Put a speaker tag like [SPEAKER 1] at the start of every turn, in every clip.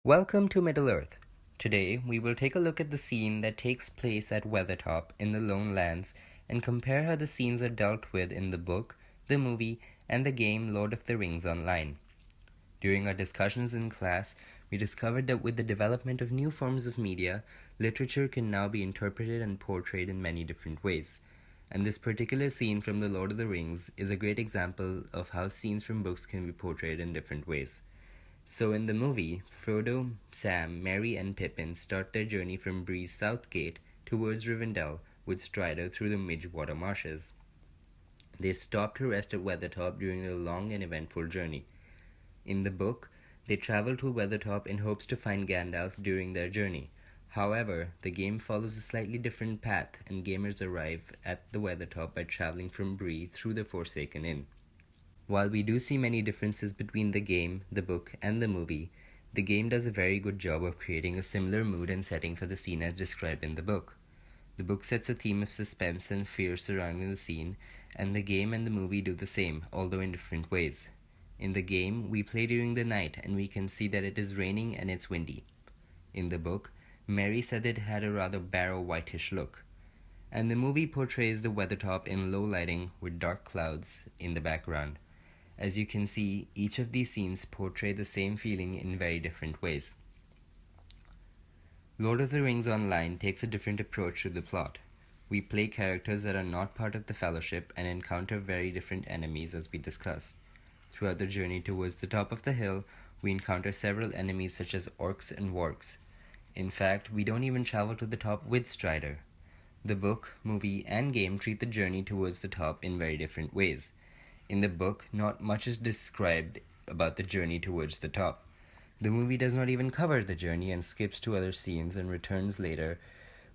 [SPEAKER 1] Welcome to Middle-earth. Today, we will take a look at the scene that takes place at Weathertop in the Lone Lands and compare how the scenes are dealt with in the book, the movie, and the game Lord of the Rings Online. During our discussions in class, we discovered that with the development of new forms of media, literature can now be interpreted and portrayed in many different ways. And this particular scene from The Lord of the Rings is a great example of how scenes from books can be portrayed in different ways. So in the movie, Frodo, Sam, Merry, and Pippin start their journey from Bree's South Gate towards Rivendell with Strider through the Midgewater marshes. They stop to rest at Weathertop during their long and eventful journey. In the book, they travel to Weathertop in hopes to find Gandalf during their journey. However, the game follows a slightly different path, and gamers arrive at the Weathertop by traveling from Bree through the Forsaken Inn. While we do see many differences between the game, the book, and the movie, the game does a very good job of creating a similar mood and setting for the scene as described in the book. The book sets a theme of suspense and fear surrounding the scene, and the game and the movie do the same, although in different ways. In the game, we play during the night and we can see that it is raining and it's windy. In the book, Mary said it had a rather barrow whitish look. And the movie portrays the Weathertop in low lighting with dark clouds in the background. As you can see, each of these scenes portray the same feeling in very different ways. Lord of the Rings Online takes a different approach to the plot. We play characters that are not part of the Fellowship and encounter very different enemies as we discuss. Throughout the journey towards the top of the hill, we encounter several enemies such as orcs and wargs. In fact, we don't even travel to the top with Strider. The book, movie, and game treat the journey towards the top in very different ways. In the book, not much is described about the journey towards the top. The movie does not even cover the journey and skips to other scenes and returns later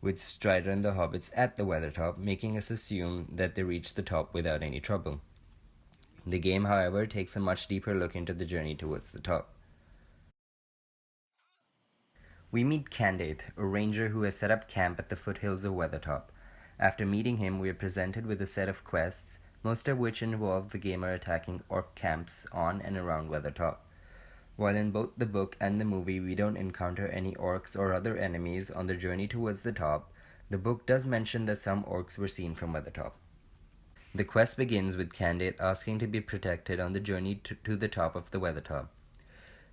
[SPEAKER 1] with Strider and the hobbits at the Weathertop, making us assume that they reached the top without any trouble. The game, however, takes a much deeper look into the journey towards the top. We meet Candaith, a ranger who has set up camp at the foothills of Weathertop. After meeting him, we are presented with a set of quests, most of which involve the gamer attacking orc camps on and around Weathertop. While in both the book and the movie we don't encounter any orcs or other enemies on the journey towards the top, the book does mention that some orcs were seen from Weathertop. The quest begins with Candaith asking to be protected on the journey to the top of the Weathertop.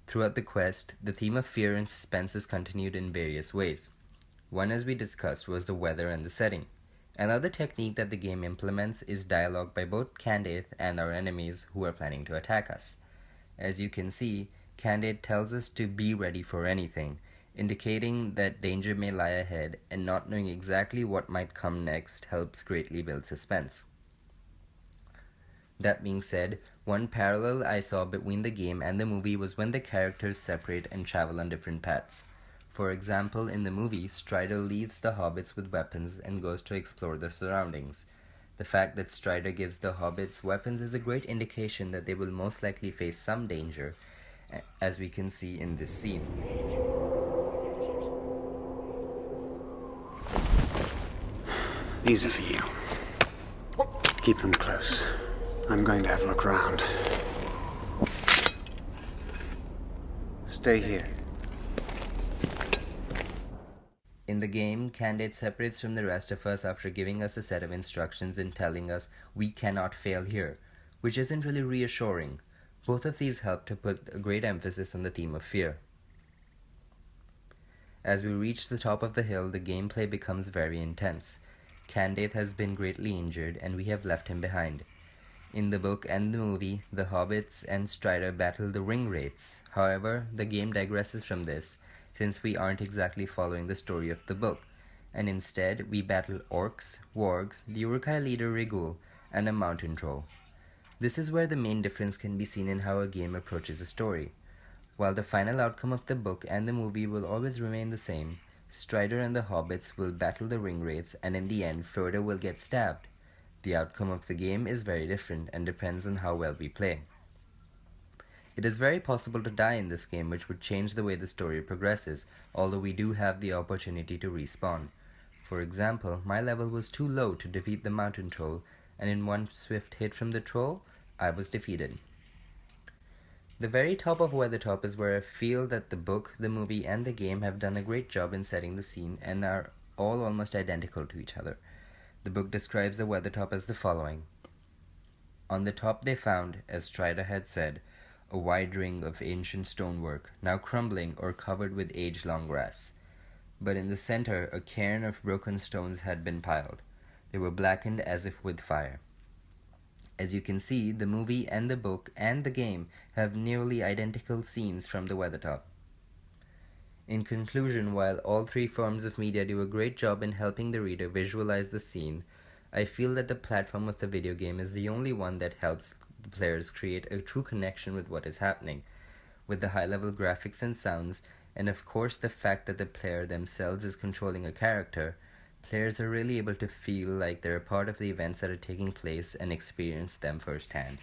[SPEAKER 1] Throughout the quest, the theme of fear and suspense is continued in various ways. One, as we discussed, was the weather and the setting. Another technique that the game implements is dialogue by both Candaith and our enemies who are planning to attack us. As you can see, Candaith tells us to be ready for anything, indicating that danger may lie ahead, and not knowing exactly what might come next helps greatly build suspense. That being said, one parallel I saw between the game and the movie was when the characters separate and travel on different paths. For example, in the movie, Strider leaves the hobbits with weapons and goes to explore their surroundings. The fact that Strider gives the hobbits weapons is a great indication that they will most likely face some danger, as we can see in this scene.
[SPEAKER 2] These are for you. Keep them close. I'm going to have a look around. Stay here.
[SPEAKER 1] In the game, Candaith separates from the rest of us after giving us a set of instructions and telling us we cannot fail here, which isn't really reassuring. Both of these help to put a great emphasis on the theme of fear. As we reach the top of the hill, the gameplay becomes very intense. Candaith has been greatly injured and we have left him behind. In the book and the movie, the hobbits and Strider battle the ring wraiths. However, the game digresses from this, since we aren't exactly following the story of the book, and instead we battle orcs, wargs, the Uruk-hai leader Rigul, and a mountain troll. This is where the main difference can be seen in how a game approaches a story. While the final outcome of the book and the movie will always remain the same, Strider and the hobbits will battle the ring wraiths, and in the end Frodo will get stabbed. The outcome of the game is very different and depends on how well we play. It is very possible to die in this game, which would change the way the story progresses, although we do have the opportunity to respawn. For example, my level was too low to defeat the mountain troll, and in one swift hit from the troll, I was defeated. The very top of Weathertop is where I feel that the book, the movie, and the game have done a great job in setting the scene and are all almost identical to each other. The book describes the Weathertop as the following. On the top they found, as Strider had said, a wide ring of ancient stonework, now crumbling or covered with age-long grass. But in the center a cairn of broken stones had been piled. They were blackened as if with fire. As you can see, the movie and the book and the game have nearly identical scenes from the Weathertop. In conclusion, while all three forms of media do a great job in helping the reader visualize the scene, I feel that the platform of the video game is the only one that helps the players create a true connection with what is happening, with the high-level graphics and sounds, and of course the fact that the player themselves is controlling a character. Players are really able to feel like they're a part of the events that are taking place and experience them firsthand.